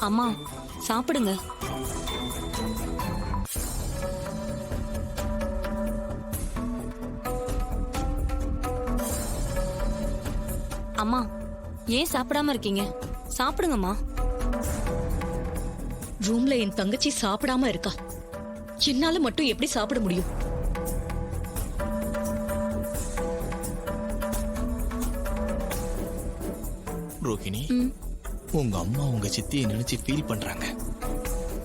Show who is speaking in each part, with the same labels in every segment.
Speaker 1: அம்மா சாப்பிடுங்க. அம்மா ஏன் சாப்பிடாம இருக்கீங்க? சாப்பிடுங்கம்மா.
Speaker 2: ரூம்ல என் தங்கச்சி சாப்பிடாம இருக்கா. என்னால மட்டும் எப்படி சாப்பிட முடியும்?
Speaker 3: ரோகிணி, உங்க அம்மா உங்க சித்தியை நினைச்சு ஃபீல் பண்றாங்க.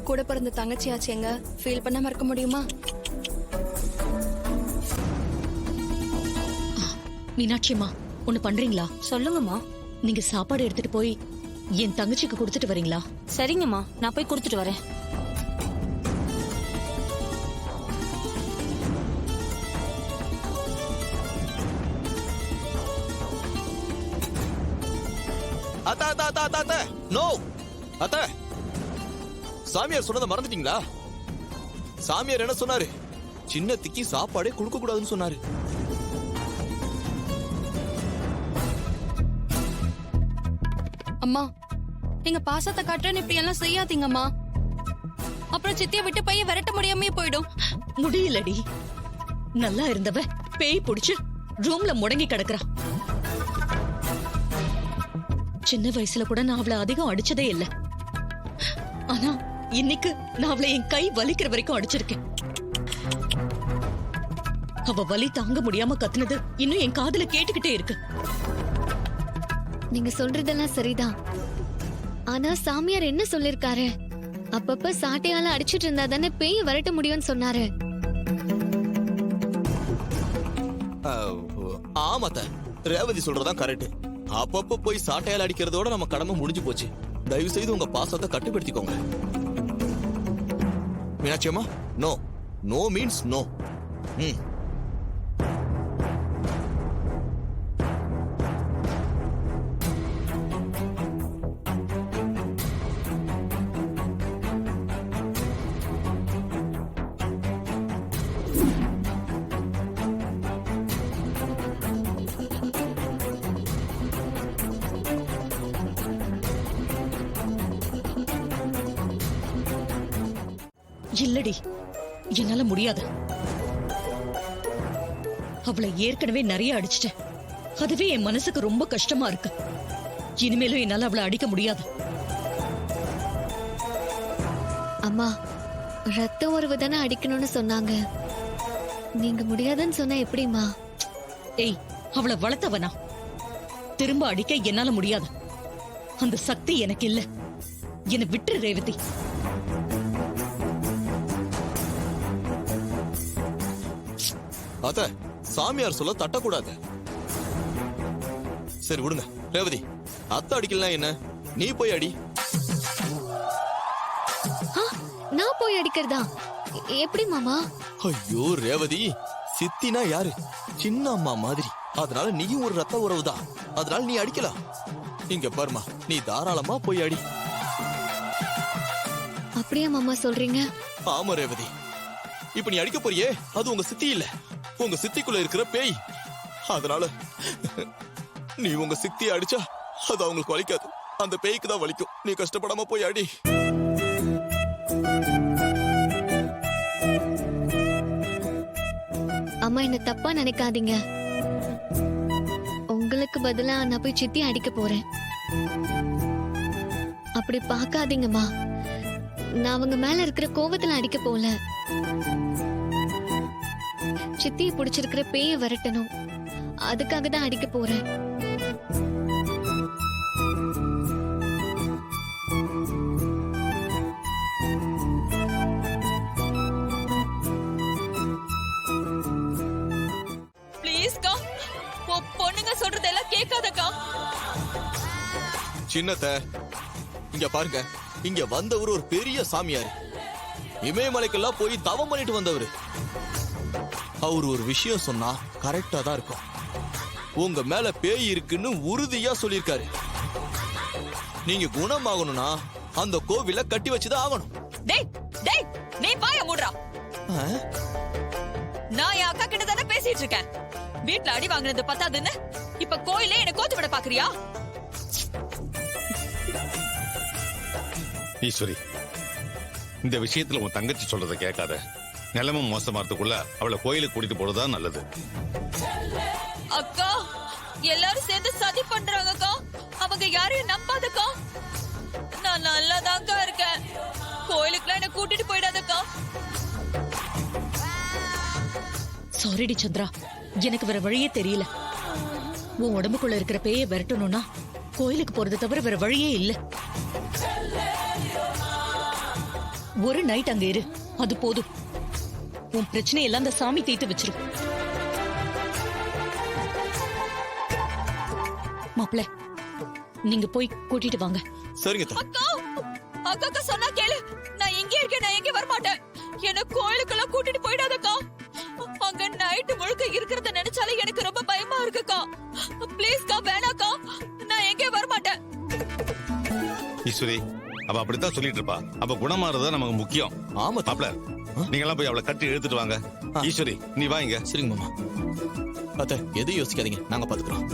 Speaker 4: கூட பிறந்த தங்கச்சியாச்சேங்க, ஃபீல் பண்ணாம இருக்க முடியுமா?
Speaker 2: மீனாட்சியம்மா, ஒண்ணு பண்றீங்களா?
Speaker 1: சொல்லுங்கம்மா.
Speaker 2: நீங்க சாப்பாடு எடுத்துட்டு போய் என் தங்கச்சிக்கு கொடுத்துட்டு வரீங்களா?
Speaker 1: சரிங்கம்மா, நான் போய் கொடுத்துட்டு வரேன்.
Speaker 3: அத்தா அத்தா அத்தா அத்தா அத்தா நோ அத்தா, சாமியார் சொன்னதை மறந்துட்டீங்களா? சாமியார் என்ன சொன்னாரு? சின்னத்திக்கு சாப்பாடே கொடுக்க கூடாதுன்னு சொன்னாரு.
Speaker 4: அம்மா, நீங்க பாசத்தை காட்டுறேன்னு இப்படி எல்லாம் செய்யாதீங்கம்மா. அப்புறம் சித்திய விட்டு பைய விரட்ட முடியாமே போயிடும்.
Speaker 2: முடியலடி. நல்லா இருந்தவ பேய் புடிச்சு ரூம்ல முடங்கி கிடக்குறா. சின்ன வயசுல கூட நான் அவளை அதிகம் அடிச்சதே இல்ல. ஆனா இன்னைக்கு நான் அவளை என் கை வலிக்கிற வரைக்கும் அடிச்சிருக்கேன். அவ வலி தாங்க முடியாம கத்துனது இன்னும் என் காதுல கேட்டுக்கிட்டே இருக்கு.
Speaker 5: நீங்க சொல்றதெல்லாம் சரிதான். ஆனா சாமியார் என்ன சொல்லிருக்காரு? அப்பப்ப சாட்டையால அடிச்சிட்டு இருந்தா தானே பேய விரட்ட முடியும்னு சொன்னாரு.
Speaker 3: ஆமாத்த, ரேவதி சொல்றதான் கரெக்ட். அப்பப்ப போய் சாட்டையால் அடிக்கிறதோட நம்ம கடமை முடிஞ்சு போச்சு. தயவு செய்து உங்க பாசத்தை கட்டுப்படுத்திக்கோங்க. மீனாட்சி அம்மா, நோ நோ மீன்ஸ் நோ.
Speaker 2: இல்லடி, என்னால முடியாது. அவளை ஏற்கனவே நிறைய அடிச்சிட்டேன். அதுவே என் மனசுக்கு ரொம்ப கஷ்டமா இருக்கு. இனிமேலும் என்னால அவளை அடிக்க முடியாது.
Speaker 5: அம்மா, ரத்த உறவு தானே அடிக்கணும்னு சொன்னாங்க. நீங்க முடியாதுன்னு சொன்னா எப்படிமா?
Speaker 2: ஏய், அவளை வளர்த்தவனா? திரும்ப அடிக்க என்னால முடியாது. அந்த சக்தி எனக்கு இல்ல. என்னை விட்டுரு ரேவதி.
Speaker 3: அத்த, சாமியார் சொல்ல தட்டக்கூடாது. சரி விடுங்க. ரேவதி, அத்தை அடிக்கலாம் என்ன, நீ போய் அடி.
Speaker 5: நான் போய் அடிக்கிறதா? எப்படி மாமா?
Speaker 3: ஐயோ ரேவதி, சித்தினா யாரு? சின்ன அம்மா மாதிரி. அதனால நீயும் ஒரு ரத்த உறவுதான். அதனால நீ அடிக்கலாம். இங்க பாருமா, நீ தாராளமா போய் அடி.
Speaker 5: அப்படியே மாமா சொல்றீங்க?
Speaker 3: ஆமா ரேவதி, இப்ப நீ அடிக்க போறியே, அது உங்க சித்தி இல்ல, உங்க சித்திக்குள்ள இருக்கிற பேய். அதனால நீ உங்க சித்தியை அடிச்சா அது அவங்களுக்கு வலிக்காது, அந்த பேய்க்கு தான் வலிக்கும். நீ கஷ்டப்படாம போய் அடி.
Speaker 5: அம்மா, என்ன தப்பா நினைக்காதீங்க. உங்களுக்கு பதிலா நான் போய் சித்தி அடிக்க போறேன். அப்படி பார்க்காதீங்கம்மா. நான் அவங்க மேல இருக்கிற கோவத்துல அடிக்க போல. சித்தியை பிடிச்சிருக்கிற பேய விரட்டணும், அதுக்காக தான் அடிக்க போறேன்.
Speaker 4: ப்ளீஸ்க்கா, பொண்ணுங்க சொல்றதெல்லாம் கேட்காதக்கா.
Speaker 3: சின்னத்த, இங்க பாருங்க, இங்க வந்தவர் ஒரு பெரிய சாமியார். இமயமலைக்கெல்லாம் போய் தவம் பண்ணிட்டு வந்தவர். அவர் ஒரு விஷயம் சொன்னா கரெக்டா தான் இருக்கும். உங்க மேல பேய் இருக்குன்னு உறுதியா சொல்லிருக்காரு. நீங்க குணமாகணும்னா அந்த கோவில கட்டி வச்சுதான் ஆகணும்.
Speaker 4: டேய் டேய், நீ வாய மூடுறா. நான் என் அக்கா கிட்ட தானே பேசிட்டு இருக்கேன். வீட்டுல அடி வாங்கினது பத்தாதுன்னு இப்ப கோயிலே என்ன கோத்து விட பாக்குறியா?
Speaker 6: ஈஸ்வரி, இந்த விஷயத்துல உன் தங்கச்சி சொல்றதை கேட்காத. நிலைமை மோசமாறதுக்குள்ள அவளை கோயிலுக்கு கூட்டிட்டு போறதுதான் நல்லது.
Speaker 7: அக்கா, எல்லாரும் சேர்ந்து சதி பண்றாங்கக்கா. அவங்க யாரையும் நம்பாதக்கா. நான் நல்லாதான்க்கா இருக்கேன். கோயிலுக்குலாம் என்ன கூட்டிட்டு போயிடாதக்கா.
Speaker 2: சாரிடி சந்திரா, எனக்கு வேற வழியே தெரியல. உன் உடம்புக்குள்ள இருக்கிற பேயை விரட்டணும்னா கோயிலுக்கு போறதை தவிர வேற வழியே இல்ல. ஒரு நைட் அங்க இரு, அது போதும். உன் பிரச்சனை எல்லாம் அந்த சாமி தீர்த்து வச்சிரும். மாப்பிள்ள, நீங்க போய் கூட்டிட்டு வாங்க.
Speaker 3: சரிங்க அத்தை.
Speaker 7: அக்கா, அக்கா சொன்னா கேளு. நான் எங்கே இருக்கேன், நான் எங்கே வரமாட்டேன். என்ன கோயிலுக்கெல்லாம் கூட்டிட்டு போயிடாதக்கா. அங்க நைட்டு முழுக்க இருக்கிறத நினைச்சாலே எனக்கு ரொம்ப பயமா இருக்குக்கா. ப்ளீஸ்க்கா, வேணாக்கா. நான் எங்கே வரமாட்டேன்.
Speaker 6: ஈஸ்வரி, அவ அப்படித்தான் சொல்லிட்டு இருப்பா. அப்ப குணமாறதுதான் நமக்கு முக்கியம்.
Speaker 3: ஆமா அத்தை.
Speaker 6: மாப்ள, நீங்க எல்லாம் போய் அவளை கட்டி எடுத்துட்டு வாங்க. ஈஸ்வரி, நீ வா இங்க.
Speaker 3: சரிங்க மாமா. அத்தை, எதையும் யோசிக்காதீங்க, நாங்க பாத்துக்கிறோம்.